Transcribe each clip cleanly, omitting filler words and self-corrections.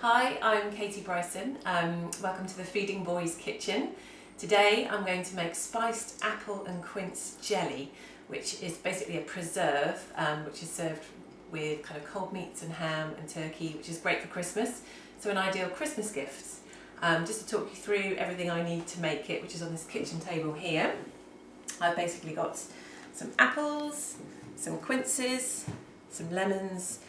Hi, I'm Katie Bryson. Welcome to the Feeding Boys kitchen. Today I'm going to make spiced apple and quince jelly, which is basically a preserve which is served with kind of cold meats and ham and turkey, which is great for Christmas. So an ideal Christmas gift. Just to talk you through everything I need to make it, which is on this kitchen table here. I've basically got some apples, some quinces, some lemons,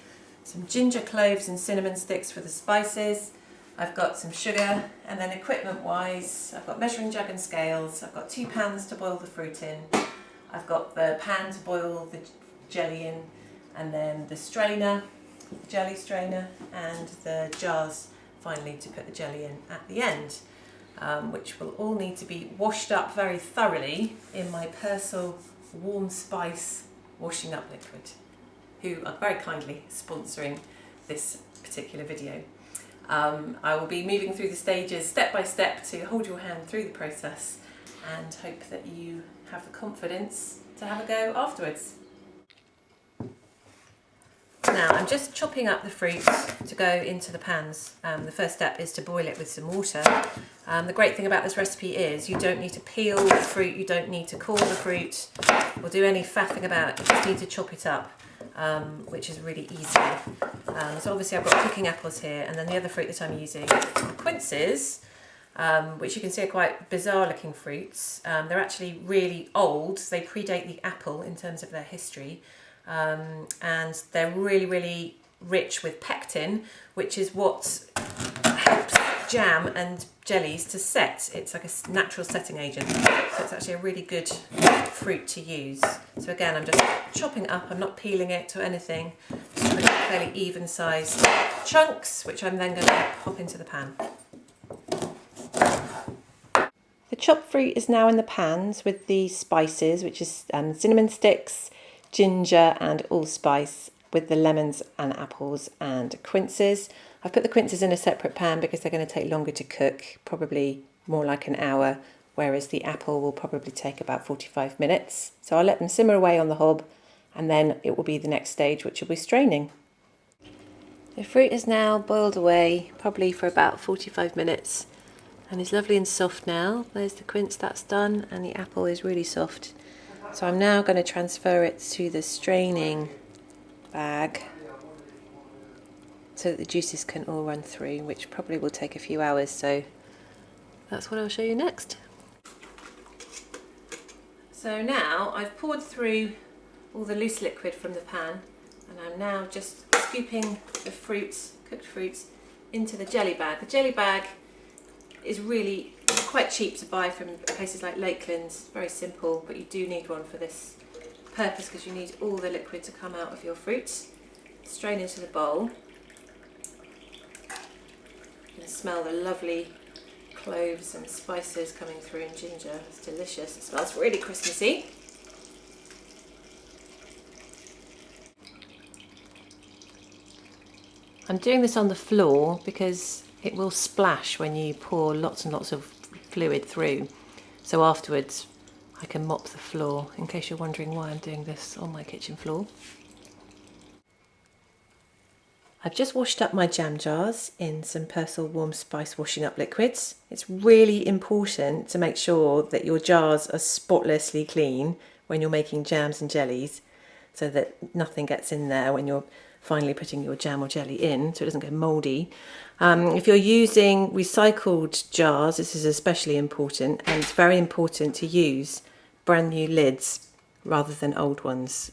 some ginger cloves and cinnamon sticks for the spices. I've got some sugar, and then equipment wise I've got measuring jug and scales. I've got 2 pans to boil the fruit in. I've got the pan to boil the jelly in, and then the strainer, the jelly strainer, and the jars finally to put the jelly in at the end, which will all need to be washed up very thoroughly in my Persil warm spice washing up liquid, who are very kindly sponsoring this particular video. I will be moving through the stages step by step to hold your hand through the process and hope that you have the confidence to have a go afterwards. Now I'm just chopping up the fruit to go into the pans. The first step is to boil it with some water. The great thing about this recipe is you don't need to peel the fruit, you don't need to core the fruit or do any faffing about, you just need to chop it up. Which is really easy. So obviously I've got cooking apples here, and then the other fruit that I'm using, the quinces, which you can see are quite bizarre looking fruits. They're actually really old, they predate the apple in terms of their history, and they're really rich with pectin, which is what helps jam and jellies to set. It's like a natural setting agent, so it's actually a really good fruit to use. So again, I'm just chopping it up, I'm not peeling it or anything, just putting fairly even sized chunks, which I'm then going to pop into the pan. The chopped fruit is now in the pans with the spices, which is cinnamon sticks, ginger and allspice, with the lemons and apples and quinces. I've put the quinces in a separate pan because they're going to take longer to cook, probably more like an hour, whereas the apple will probably take about 45 minutes. So I'll let them simmer away on the hob, and then it will be the next stage, which will be straining. The fruit is now boiled away, probably for about 45 minutes, and is lovely and soft now. There's the quince, that's done, and the apple is really soft. So I'm now going to transfer it to the straining bag so that the juices can all run through, which probably will take a few hours, so that's what I'll show you next. So now I've poured through all the loose liquid from the pan, and I'm now just scooping the fruits, cooked fruits, into the jelly bag. The jelly bag is really quite cheap to buy from places like Lakeland's, very simple, but you do need one for this purpose because you need all the liquid to come out of your fruits. Strain into the bowl. You can smell the lovely cloves and spices coming through, and ginger. It's delicious. It smells really Christmassy. I'm doing this on the floor because it will splash when you pour lots and lots of fluid through. So afterwards I can mop the floor, in case you're wondering why I'm doing this on my kitchen floor. I've just washed up my jam jars in some Persil warm spice washing up liquids. It's really important to make sure that your jars are spotlessly clean when you're making jams and jellies, so that nothing gets in there when you're finally putting your jam or jelly in, so it doesn't go mouldy. If you're using recycled jars, this is especially important, and it's very important to use brand new lids rather than old ones.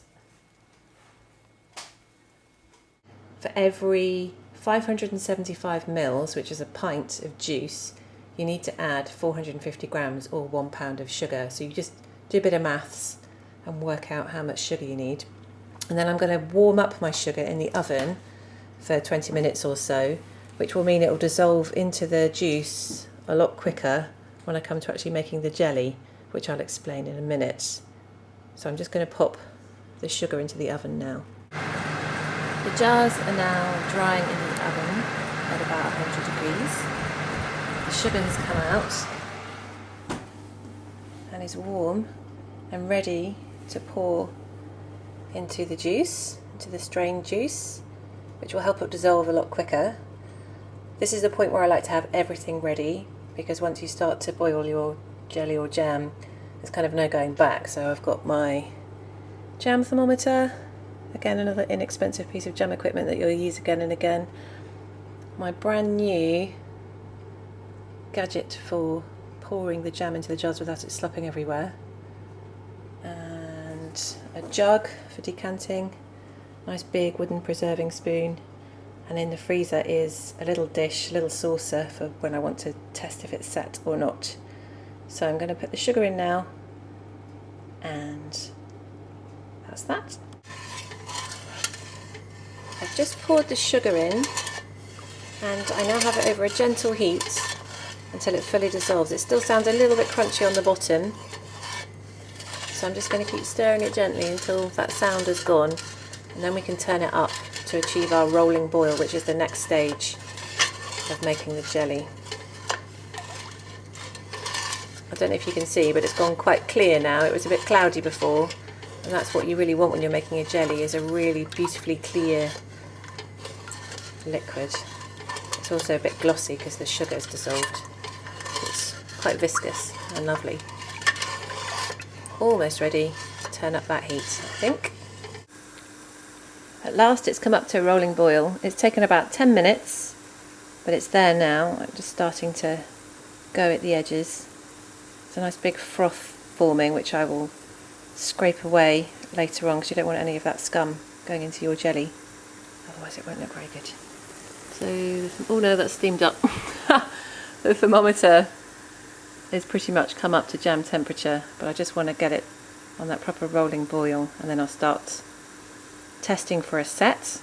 For every 575 mils, which is a pint of juice, you need to add 450 grams or 1 pound of sugar. So you just do a bit of maths and work out how much sugar you need. And then I'm going to warm up my sugar in the oven for 20 minutes or so, which will mean it will dissolve into the juice a lot quicker when I come to actually making the jelly, which I'll explain in a minute. So I'm just going to pop the sugar into the oven now. The jars are now drying in the oven at about 100 degrees. The sugar has come out and is warm and ready to pour into the juice, into the strained juice, which will help it dissolve a lot quicker. This is the point where I like to have everything ready, because once you start to boil your jelly or jam, there's kind of no going back. So I've got my jam thermometer, again another inexpensive piece of jam equipment that you'll use again and again, my brand new gadget for pouring the jam into the jars without it slopping everywhere, and a jug for decanting, nice big wooden preserving spoon, and in the freezer is a little dish, a little saucer for when I want to test if it's set or not. So I'm going to put the sugar in now, and that's that. I've just poured the sugar in, and I now have it over a gentle heat until it fully dissolves. It still sounds a little bit crunchy on the bottom, so I'm just going to keep stirring it gently until that sound is gone, and then we can turn it up to achieve our rolling boil, which is the next stage of making the jelly. I don't know if you can see, but it's gone quite clear now. It was a bit cloudy before, and that's what you really want when you're making a jelly, is a really beautifully clear liquid. It's also a bit glossy because the sugar is dissolved. It's quite viscous and lovely. Almost ready to turn up that heat, I think. At last it's come up to a rolling boil. It's taken about 10 minutes, but it's there now. I'm just starting to go at the edges. It's a nice big froth forming, which I will scrape away later on, because you don't want any of that scum going into your jelly, otherwise it won't look very good. So, oh no, that's steamed up. The thermometer is pretty much come up to jam temperature, but I just want to get it on that proper rolling boil, and then I'll start testing for a set.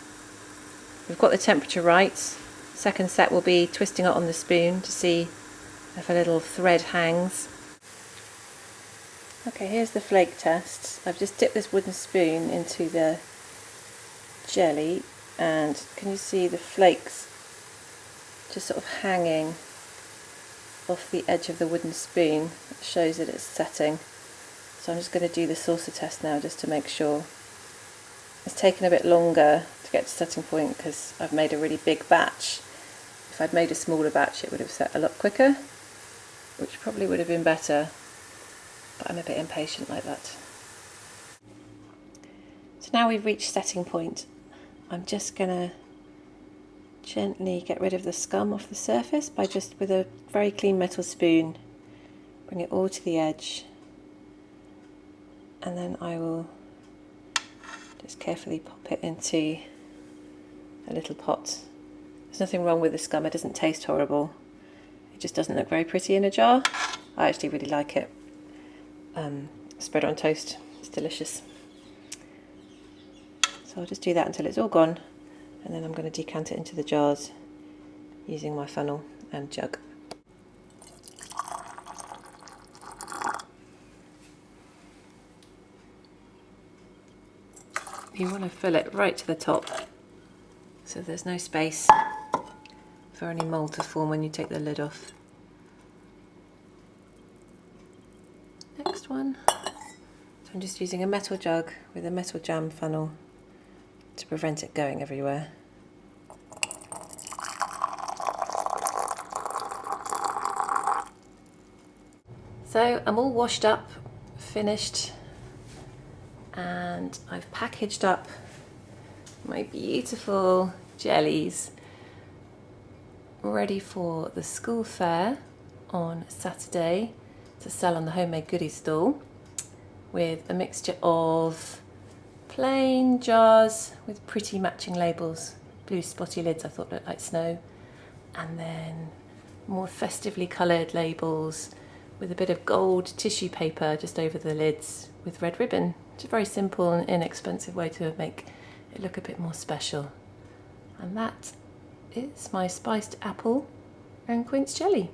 We've got the temperature right. Second set will be twisting it on the spoon to see if a little thread hangs. Okay, here's the flake test. I've just dipped this wooden spoon into the jelly, and can you see the flakes just sort of hanging off the edge of the wooden spoon? It shows that it's setting. So I'm just going to do the saucer test now, just to make sure. It's taken a bit longer to get to setting point because I've made a really big batch. If I'd made a smaller batch, it would have set a lot quicker, which probably would have been better, but I'm a bit impatient like that. So now we've reached setting point. I'm just going to gently get rid of the scum off the surface by just, with a very clean metal spoon, bring it all to the edge, and then I will just carefully pop it into a little pot. There's nothing wrong with the scum, it doesn't taste horrible. It just doesn't look very pretty in a jar. I actually really like it. Spread on toast, it's delicious. So I'll just do that until it's all gone, and then I'm going to decant it into the jars using my funnel and jug. You want to fill it right to the top, so there's no space for any mould to form when you take the lid off. Next one. So I'm just using a metal jug with a metal jam funnel to prevent it going everywhere. So I'm all washed up, finished, and I've packaged up my beautiful jellies ready for the school fair on Saturday to sell on the homemade goodies stall, with a mixture of plain jars with pretty matching labels, blue spotty lids I thought looked like snow, and then more festively coloured labels with a bit of gold tissue paper just over the lids with red ribbon. It's a very simple and inexpensive way to make it look a bit more special. And that is my spiced apple and quince jelly.